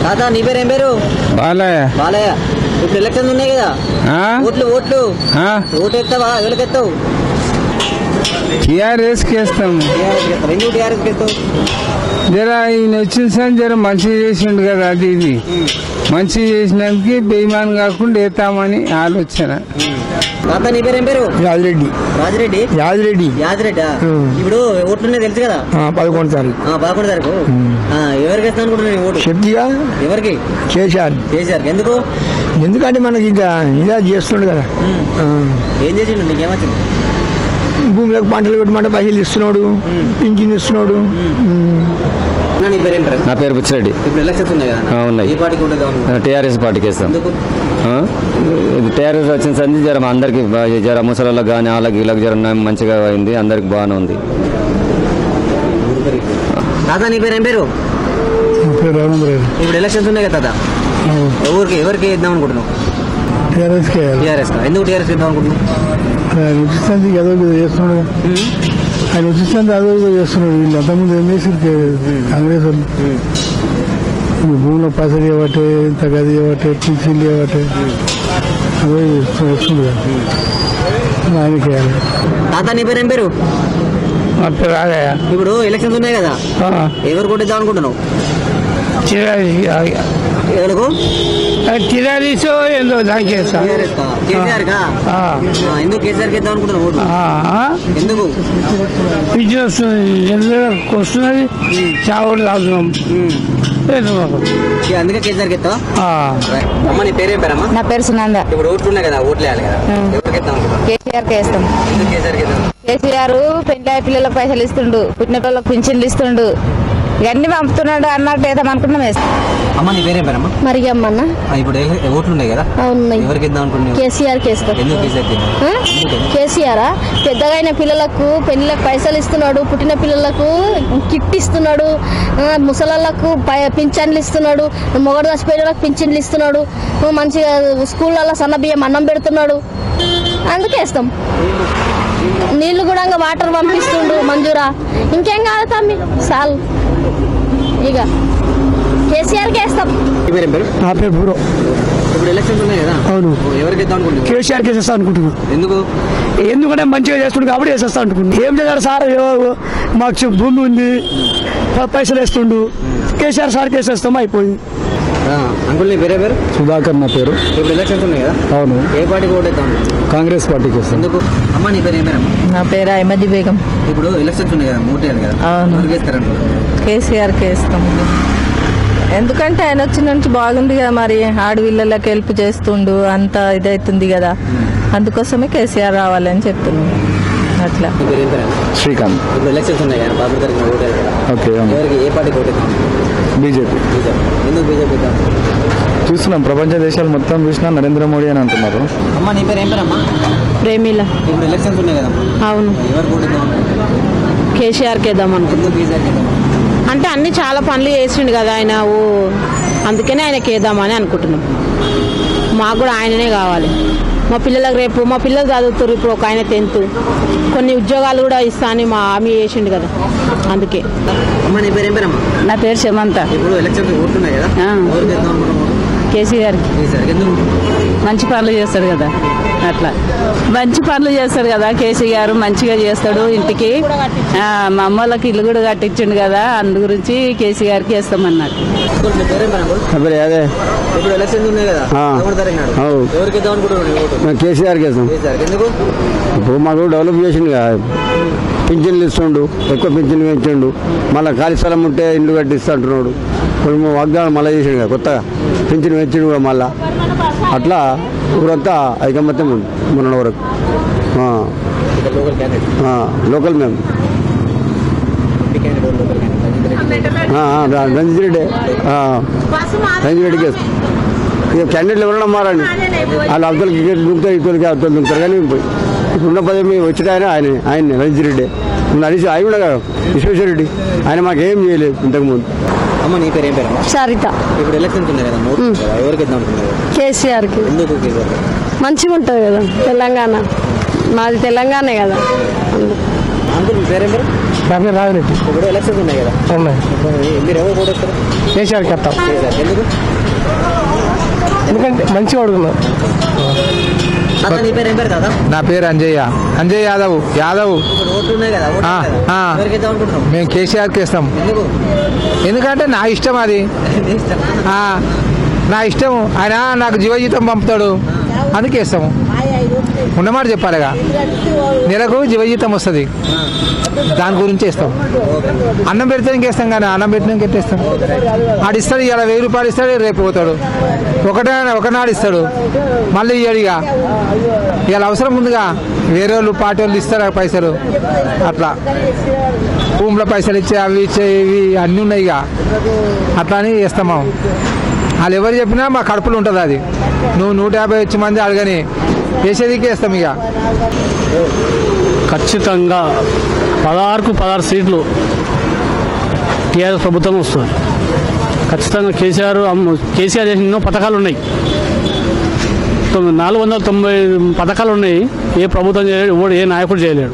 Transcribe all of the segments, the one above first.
తాత నీ పేరు ఏం పేరు? బాలయ్య. బాలయ్య. ఇప్పుడు ఎలక్షన్స్ ఉన్నాయి కదా, ఓట్లు ఓటు ఎత్తావా? ఎవరికి ఎత్తావు? టీఆర్ఎస్ కేస్తాం. ఎందుకు టీఆర్ఎస్ ఎత్తావు? జరా ఈయన వచ్చిన సార్ జర మంచిగా చేసిండు కదా, అది ఇది మంచిగా చేసినందుకు బేమాన్ కాకుండా వేస్తామని ఆలోచన. తాత నీ పేరు ఏం పేరు? యాదిరెడ్డి. రాజిరెడ్డి. యాదిరెడ్డి. యాదిరెడ్డి. ఇప్పుడు ఓట్లున్నాయి తెలుసు కదా? 11 తారీఖు. 11 తారీఖు. ఎవరికి వేస్తాను అనుకుంటున్నాను ఓటు? చెప్తిగా. ఎవరికి? కేసీఆర్. ఎందుకు? ఎందుకంటే మనకి ఇంకా ఇలా చేస్తుండు కదా. ఏం చేసిండు? నీకేమొచ్చింది? భూమిలోకి పంటలు పెట్టమంటే పైసలు ఇస్తున్నాడు, పింఛన్ ఇస్తున్నాడు. నా పేరు బుచ్చిరెడ్డి. ఇప్పుడు ఎలక్షన్స్ ఉన్నాయి కదా, ఉన్నాయి. ఏ పార్టీకి ఉంటుంది? టీఆర్ఎస్ పార్టీకి వేస్తాం. టీఆర్ఎస్ వచ్చిన సంది జర అందరికి జర ముసలిళ్ళకి కానీ వాళ్ళకి వీళ్ళకి జర మంచిగా అయింది, అందరికి బాగానే ఉంది. తాత నీ పేరు ఏం పేరు? ఇప్పుడు ఎలక్షన్స్ ఉన్నాయి కదా తాత, ఎవరికి ఇద్దాం అనుకుంటున్నావు? టీఆర్ఎస్. ఎందుకు టీఆర్ఎస్ ఇద్దాం అనుకుంటున్నావు? ఆయన వచ్చింది ఏదో చేస్తున్నాడు, ఆయన వచ్చింది అదో చేస్తున్నాడు. వీళ్ళు అంతకుముందు ఏం చేసి కాంగ్రెస్ వాళ్ళు భూమిలో పైసలు ఇవ్వటే, ఇంత గది ఇవ్వటే, పింఛన్లు ఇవ్వటే అదో చేస్తున్నాడు. ఆయనకి తాత నీ పేరు ఏం పేరు? ఇప్పుడు ఎలక్షన్స్ ఉన్నాయి కదా, ఎవరు కొట్టిద్దాం అనుకుంటున్నావు? ఎవరు? టీఆర్ఎస్ ఏందో దానికి కేసీఆర్ కా? ఎందుకు కేసీఆర్ కి ఇద్దాం అనుకుంటున్నావు ఓటు? ఎందుకు? బిజినెస్ వస్తున్నది, చావుడు తాగుతున్నాం, అందుకే కేసీఆర్ కి ఇస్తావా? అమ్మ నీ పేరేం పేరమ్మా? నా పేరు సునంద. ఇప్పుడు ఓట్లు ఉన్నాయి కదా, ఓట్లు వేయాలి కదా, ఎవరికి ఇద్దాం అనుకుంటున్నావు? కేసీఆర్ కి వేస్తాం. ఎందుకు కేసీఆర్ కి ఇద్దాం? కేసీఆర్ పెళ్లి పిల్లలకు పైసలు ఇస్తుండు, పుట్టిన పిల్లలకు పింఛన్లు ఇస్తుండు, ఇవన్నీ పంపుతున్నాడు అన్నట్టు వేద్దాం అనుకున్నాం. వేస్తాం. అమ్మ నీ పేరేం పేరమ్మా? మరి అమ్మన్న. ఇప్పుడు ఓట్లు ఉన్నాయి కదా, ఎవరికి ఇద్దాం అనుకుంటున్నావు? కేసీఆర్ కి వేస్తాం. ఎందుకు కేసీఆర్? కేసీఆర్ పెద్దగా అయిన పిల్లలకు పెళ్లిలకు పైసలు ఇస్తున్నాడు, పుట్టిన పిల్లలకు కిట్ ఇస్తున్నాడు, ముసలాళ్లకు పింఛన్లు ఇస్తున్నాడు, మొగడు చచ్చిపోయిన పింఛన్లు ఇస్తున్నాడు, మంచిగా స్కూళ్ళల్లో సన్న బియ్యం అన్నం పెడుతున్నాడు, అందుకే వేస్తాం. నీళ్లు కూడా వాటర్ పంపిస్తుండు మంజూరా. ఇంకేం కాదు తమ్మి, చాలు ఇక కేసీఆర్ కి వేస్తాం. నా పేరు బ్రో. ఇప్పుడు ఎలక్షన్స్ ఉన్నాయి కదా, అవును, ఎవరికి ఇద్దాం అనుకుంటున్నావు? కేసీఆర్ కి వేసేస్తా అనుకుంటున్నాను. ఎందుకు? ఎందుకంటే మంచిగా చేస్తుండు కాబట్టి వేసేస్తా అనుకుంటున్నాను. ఏం చేశారు సార్? మాకు భూమి ఉంది, పైసలు వేస్తుండు, కేసీఆర్ సార్కి వేసేస్తాం, అయిపోయింది. అంకుల్ నీ పేరే పేరు? సుధాకర్ నా పేరు. ఇప్పుడు ఎలక్షన్స్ ఉన్నాయి కదా, అవును, ఏ పార్టీకి ఓటు వేద్దాం? కాంగ్రెస్ పార్టీకి వేస్తాం. ఎందుకు? అమ్మ నీ పేరు ఏం పేరమ్మా? నా పేరు అహ్మదీ బేగం. ఇప్పుడు ఎలక్షన్స్ ఉన్నాయి కదా, ఓటు వేయాలి కదా, ఎవరికి వేస్తారంట? కేసీఆర్ కి వేస్తాం. ఎందుకంటే ఆయన వచ్చిన నుంచి బాగుంది కదా, మరి ఆడవిళ్ళకి హెల్ప్ చేస్తుండు, అంత ఇదైతుంది కదా, అందుకోసమే కేసీఆర్ రావాలని చెప్తున్నాను. అట్లా. శ్రీకాంత్. ఇప్పుడు ఎలక్షన్స్ ఉన్నాయి కదా, 12 తారీఖున ఓటు వేయాలి కదా, ఓకే, ఎవరికి ఏ పార్టీకి ఓటు వేద్దాం? బీజేపీ. ఎందుకు బీజేపీ? చూస్తున్నాం, ప్రపంచ దేశాలు మొత్తం చూసినా నరేంద్ర మోడీ అని అంటున్నారు. అమ్మ నీ పేరు ఏం పేరమ్మా? ప్రేమిల. ఇప్పుడు ఎలక్షన్స్ ఉన్నాయి కదా, అవును, ఎవరికి ఓటు వేద్దాం? కేసీఆర్కి వేద్దాం అనుకుంటున్నాం. ఎందుకు కేసీఆర్కి వేద్దాం? అంటే అన్ని చాలా పనులు చేసిండు కదా ఆయన, అందుకనే ఆయనకి వేద్దామని అనుకుంటున్నాం. మాకు కూడా ఆయననే కావాలి. మా పిల్లలకు రేపు మా పిల్లలు చదువుతారు, ఇప్పుడు ఒక ఆయన 10th, కొన్ని ఉద్యోగాలు కూడా ఇస్తా అని మా హామీ చేసిండు కదా, అందుకే. అమ్మ నీ పేరు ఏం పేరమ్మా? నా పేరు సమంత. ఇప్పుడు ఎలక్షన్స్ ఓట్లున్నాయి కదా, ఎవరికి వేద్దాం అనుకుంటున్నావు? కేసీఆర్కి. ఎందుకు? మంచి పనులు చేస్తాడు కదా, అట్లా మంచి పనులు చేస్తాడు కదా కేసీఆర్, మంచిగా చేస్తాడు. ఇంటికి మా అమ్మలకి ఇల్లు కూడా కట్టించిండు కదా, అందు గురించి కేసీఆర్కి వేస్తామన్నట్టు. ఇప్పుడు ఎలక్షన్స్ ఉన్నాయి కదా, 13 తారీఖు నాడు ఎవరికి ఇద్దాం అనుకుంటున్నావు? కేసీఆర్కి వేస్తాం. ఎందుకు? ఇప్పుడు మాకు డెవలప్ చేసిండు కదా, పింఛన్లు ఇస్తుండు, ఎక్కువ పింఛన్లు పెంచిండు, మళ్ళీ ఖాళీ స్థలం ఉంటే ఇల్లు కట్టిస్తా అంటున్నాడు. కొన్ని వాగ్దానం మళ్ళీ చేసిండు కదా, కొత్తగా పింఛన్ పెంచిండు కూడా మళ్ళా. అట్లా ఊరంతా ఐకమత్యం ఉంది మొన్న వరకు. లోకల్ మేము రంజిత్ రెడ్డి, రంజిత్ రెడ్డికి ఇక క్యాండిడేట్లు ఎవరైనా మారండి, వాళ్ళు అవతలకి దుంకుతారు, ఇతరులకి అవతలు దుంకుతారు. కానీ ఇప్పుడున్న పదవి వచ్చిన ఆయన రంజిత్ రెడ్డి నడిచి ఆయన కూడా కదా విశ్వేశ్వర రెడ్డి, ఆయన మాకేం చేయలేదు ఇంతకుముందు. అమ్మ నీ పేరు ఏం పేరు? సరిత. ఇప్పుడు ఎలక్షన్స్ ఉన్నాయి కదా, ఎవరికి ఇద్దాం అనుకున్నారు? కేసీఆర్కి. ఎందుకు కేసీఆర్? మంచిగా ఉంటుంది కదా, తెలంగాణ మాది తెలంగాణ కదా. అంకుల్ మీ పేరేం పేరు? నా పేరు రావిరెడ్డి. ఇప్పుడు ఎలక్షన్స్ ఉన్నాయి కదా, ఉన్నాయి. మీరు ఎవరు ఓటేస్తారు? కేసీఆర్కి వస్తాం. ఎందుకు? ఎందుకంటే మంచిగా అడుగుతున్నాం. నీ పేరు ఏం పేరు కదా? నా పేరు అంజయ్య యాదవ్. ఇప్పుడు ఓట్లు ఉన్నాయి కదా, ఎవరికి వేద్దాం అనుకుంటున్నాం? మేము కేసీఆర్కి ఇస్తాం. ఎందుకు? ఎందుకంటే నా ఇష్టం అది. నా ఇష్టం. ఆయన నాకు జీవజీతం పంపుతాడు, అందుకే ఇస్తాము. ఉన్నమాట చెప్పాలిగా, నెలకు జీవజీతం వస్తుంది, దాని గురించి ఇస్తాం. అన్నం పెడితే ఇంకేస్తాం, కానీ అన్నం పెట్టినాక ఎట్టేస్తాం. ఆడిస్తాడు, ఇలా 1000 రూపాయలు ఇస్తాడు, రేపు పోతాడు. ఒకనాడు ఇస్తాడు, మళ్ళీ ఇయ్యడిగా. ఇలా అవసరం ముందుగా వేరే వాళ్ళు పార్టీ వాళ్ళు ఇస్తారు పైసలు, అట్లా భూముల పైసలు ఇచ్చే అవి ఇచ్చే ఇవి అన్నీ ఉన్నాయి. ఇక అట్లా అని ఇస్తాము. వాళ్ళు ఎవరు చెప్పినా మా కడుపులో ఉంటుంది అది. నువ్వు 150 మంది అడగని వేసేదికే ఇస్తాం. ఇక ఖచ్చితంగా 16కు 16 సీట్లు టీఆర్ఎస్ ప్రభుత్వం వస్తుంది. ఖచ్చితంగా కేసీఆర్ చేసిన ఎన్నో పథకాలు ఉన్నాయి. 490 పథకాలు ఉన్నాయి. ఏ ప్రభుత్వం చేయలేడు, ఏ నాయకుడు చేయలేడు.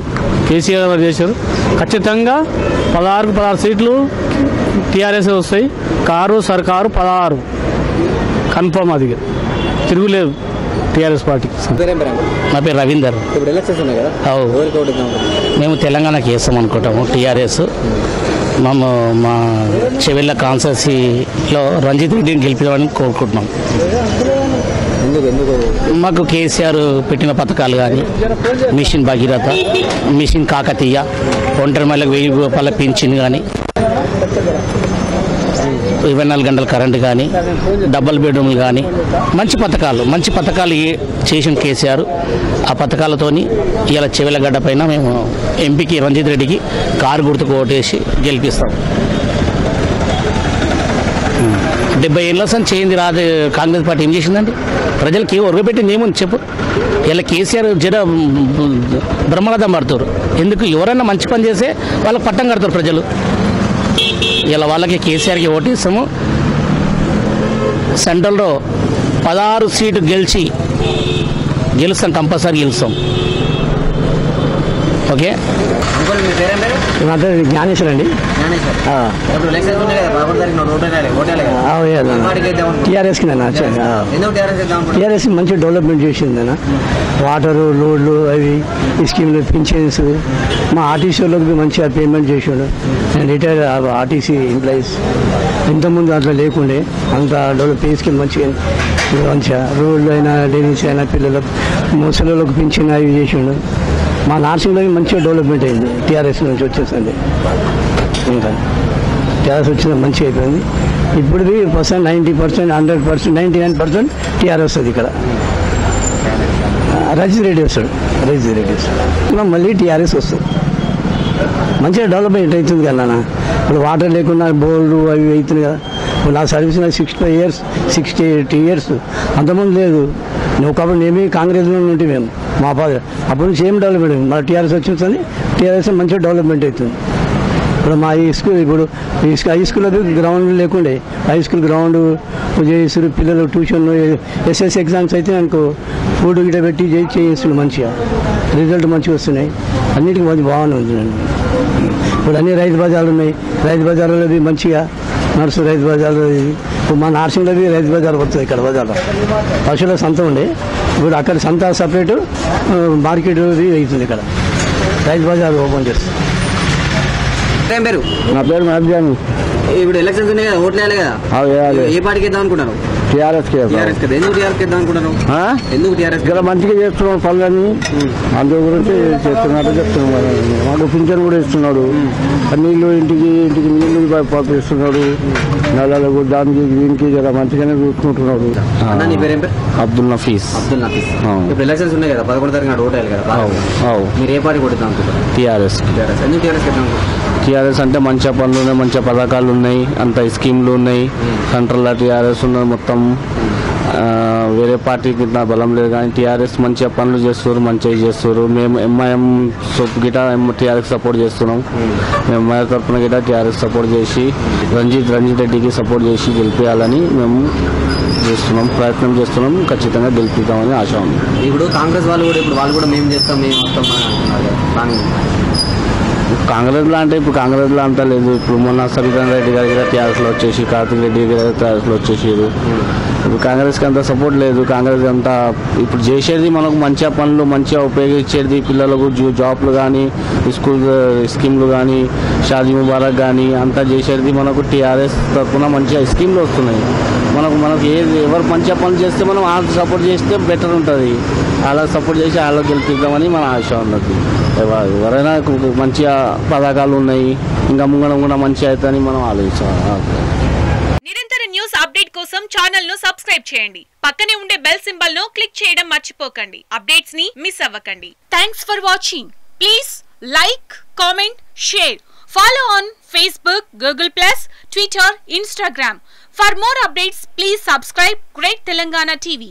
కేసీఆర్ గారు చేశారు. ఖచ్చితంగా 16కు 16 సీట్లు టీఆర్ఎస్ వస్తాయి. కారు సర్కారు 16 కన్ఫర్మ్, అది తిరుగులేదు టీఆర్ఎస్ పార్టీ. నా పేరు రవీందర్. ఇప్పుడు ఎలక్షన్స్ ఉన్నాయి కదా, ఎవరికి ఓటేద్దాం? మేము తెలంగాణకి వేస్తాం అనుకుంటాము టీఆర్ఎస్. మా చెవెళ్ళ కాన్స్టిట్యూన్సీలో రంజిత్ రెడ్డిని గెలిపించాలని కోరుకుంటున్నాం. మాకు కేసీఆర్ పెట్టిన పథకాలు కానీ, మిషన్ భగీరథ, మిషన్ కాకతీయ, ఒంటరి మహిళలకు 1000 రూపాయల పింఛన్ కానీ, 24 గంటల కరెంటు కానీ, డబుల్ బెడ్రూమ్లు కానీ, మంచి పథకాలు చేసిన కేసీఆర్. ఆ పథకాలతోని ఇలా చెవెలగడ్డ పైన మేము ఎంపీకి రంజిత్ రెడ్డికి కారు గుర్తుకు ఓటేసి గెలిపిస్తాం. 70 ఏళ్ళ చేయింది రాదు కాంగ్రెస్ పార్టీ. ఏం చేసిందండి? ప్రజలకి ఒరగబెట్టింది ఏముంది చెప్పు? ఇలా కేసీఆర్ బ్రహ్మరథం పడుతారు. ఎందుకు? ఎవరైనా మంచి పని చేస్తే వాళ్ళకి పట్టం కడతారు ప్రజలు. ఇలా వాళ్ళకి కేసీఆర్కి ఓటిస్తాము. సెంట్రల్లో 16 సీటు గెలుస్తాం, కంపల్సరీ గెలుస్తాం. ఓకే. నా పేరు జ్ఞానేశ్వర్ అండి. టీఆర్ఎస్కి టీఆర్ఎస్ మంచి డెవలప్మెంట్ చేసిందన్న. వాటరు, రోడ్లు, అవి ఈ స్కీమ్లు, పింఛన్స్, మా ఆర్టీసీ వాళ్ళకి మంచిగా పేమెంట్ చేసాడు. నేను రిటైర్డ్ ఆర్టీసీ ఎంప్లాయీస్. ఇంతకుముందు అట్లా లేకుండే, అంత డెవలప్ స్కీమ్ మంచిగా రోడ్లు అయినా, లేడీస్ అయినా, పిల్లలకు, ముసలిళ్ళకు పింఛన్ అవి చేసిండు. మా నర్సింగ్లో మంచిగా డెవలప్మెంట్ అయింది టీఆర్ఎస్ నుంచి వచ్చేసింది. ఇంకా టీఆర్ఎస్ వచ్చింది, మంచిగా అయిపోయింది. ఇప్పుడు 90%, 100%, 99% టీఆర్ఎస్ వస్తుంది. ఇక్కడ రంజిత్ రెడ్డి వస్తాడు. మళ్ళీ టీఆర్ఎస్ వస్తుంది. మంచిగా డెవలప్మెంట్ అవుతుంది కదా. ఇప్పుడు వాటర్ లేకుండా బోర్లు అవి అవుతుంది కదా. ఇప్పుడు నా సర్వీస్ 60 years అంతకుముందు లేదు. ఒకప్పుడు మేమే కాంగ్రెస్లో ఉంటే మేము మా ఫాదర్ అప్పుడు నుంచి ఏం డెవలప్మెంట్. మన టీఆర్ఎస్ వచ్చింది, టీఆర్ఎస్ మంచిగా డెవలప్మెంట్ అవుతుంది. ఇప్పుడు మా ఈ స్కూల్, ఇప్పుడు హై స్కూల్లో గ్రౌండ్ లేకుండే, హై స్కూల్ గ్రౌండ్ చేస్తారు. పిల్లలు ట్యూషన్, ఎస్ఎస్సి ఎగ్జామ్స్ అయితే నాకు ఫుడ్ గిట పెట్టి చేయిస్తున్నాడు. మంచిగా రిజల్ట్ మంచిగా వస్తున్నాయి. అన్నిటికీ మంచి బాగానే ఉంటుందండి. ఇప్పుడు అన్ని రైతు బజార్లు ఉన్నాయి. రైతు బజార్లో మంచిగా నడుసు. రైతు బజార్లో ఇప్పుడు మా నర్సింగ్లో రైతు బజార్ వస్తుంది. ఇక్కడ బజార్లో పశువుల సంత ఉండే, ఇప్పుడు అక్కడ సంత సపరేటు, మార్కెట్ అవుతుంది. ఇక్కడ రైతు బజార్ ఓపెన్ చేస్తుంది. నా పేరు మహబ్జాని. ఇప్పుడు ఎలక్షన్స్ ఉన్నాయి కదా, ఓట్లు వేయాలి కదా, ఏ పార్టీకి వేద్దాం అనుకుంటారు? టీఆర్ఎస్. ఎందుకు టీఆర్ఎస్ వేద్దాం అనుకుంటారు? ఎందుకు టీఆర్ఎస్? ఇక్కడ మంచిగా చేస్తున్నాం పనులని, అందు గురించి చేస్తున్నట్టు చెప్తున్నాం. మాకు పింఛన్ కూడా ఇస్తున్నాడు. నీళ్ళు ఇంటికి నీళ్ళు పంపిస్తున్నాడు. నెలలకు దానికి దీనికి జర మంచిగానే చూసుకుంటున్నాడు. అబ్దుల్ నఫీస్. ఇప్పుడు ఎలక్షన్స్ ఉన్నాయి కదా, 11వ తారీఖు ఓటు వేయాలి కదా, మీరు ఏ పార్టీ కొడతాం అనుకుంటారు? టీఆర్ఎస్. ఎందుకు టీఆర్ఎస్ వేద్దాం? టీఆర్ఎస్ అంటే మంచిగా పనులు ఉన్నాయి, మంచిగా పథకాలు ఉన్నాయి, అంత స్కీమ్లు ఉన్నాయి. సెంట్రల్లో టీఆర్ఎస్ ఉన్నది మొత్తం. వేరే పార్టీకి నా బలం లేదు, కానీ టీఆర్ఎస్ మంచిగా పనులు చేస్తారు, మంచిగా చేస్తారు. మేము ఎంఐఎం గిట టీఆర్ఎస్ సపోర్ట్ చేస్తున్నాం. మేము ఎంఐఎం తరఫున గిట టీఆర్ఎస్ సపోర్ట్ చేసి రంజిత్ రెడ్డికి సపోర్ట్ చేసి గెలిపేయాలని మేము ప్రయత్నం చేస్తున్నాం. ఖచ్చితంగా గెలిపిద్దామని ఆశ ఉంది. ఇప్పుడు కాంగ్రెస్ వాళ్ళు కూడా మేము చేస్తాం, మేము వస్తాం. కాంగ్రెస్లో అంటే ఇప్పుడు కాంగ్రెస్లో అంతా లేదు. ఇప్పుడు మొన్న సబితా రెడ్డి గారి టీఆర్ఎస్లో వచ్చేసి, కార్తిక్ రెడ్డి గారి టీఆర్ఎస్లో వచ్చేసారు. ఇప్పుడు కాంగ్రెస్కి అంత సపోర్ట్ లేదు. కాంగ్రెస్ అంతా ఇప్పుడు చేసేది మనకు మంచిగా పనులు మంచిగా ఉపయోగించేది, పిల్లలకు జాబ్లు కానీ, స్కూల్ స్కీమ్లు కానీ, షాదీ ముబారక్ కానీ అంతా చేసేది మనకు టీఆర్ఎస్ తరఫున మంచిగా స్కీమ్లు వస్తున్నాయి. మనకు ఎవరు మంచిగా పనులు చేస్తే మనం వాళ్ళకి సపోర్ట్ చేస్తే బెటర్ ఉంటుంది. అలా సపోర్ట్ చేసి వాళ్ళకి గెలిపిద్దామని మన ఆశ ఉన్నది. ఎవరైనా మంచిగా పథకాలు ఉన్నాయి, ఇంకా ముంగడం కూడా మంచిగా అవుతుందని మనం ఆలోచించాలి. నిరంతర న్యూస్ అప్డేట్ కోసం ఛానల్ ను సబ్స్క్రైబ్ చేయండి. పక్కనే ఉండే బెల్ సింబల్ ను క్లిక్ చేయడం మర్చిపోకండి. అప్డేట్స్ ని మిస్ అవ్వకండి. Thanks for watching. Please like, comment, share. Follow on Facebook, Google+, Twitter, Instagram. For more updates, please subscribe Great Telangana TV.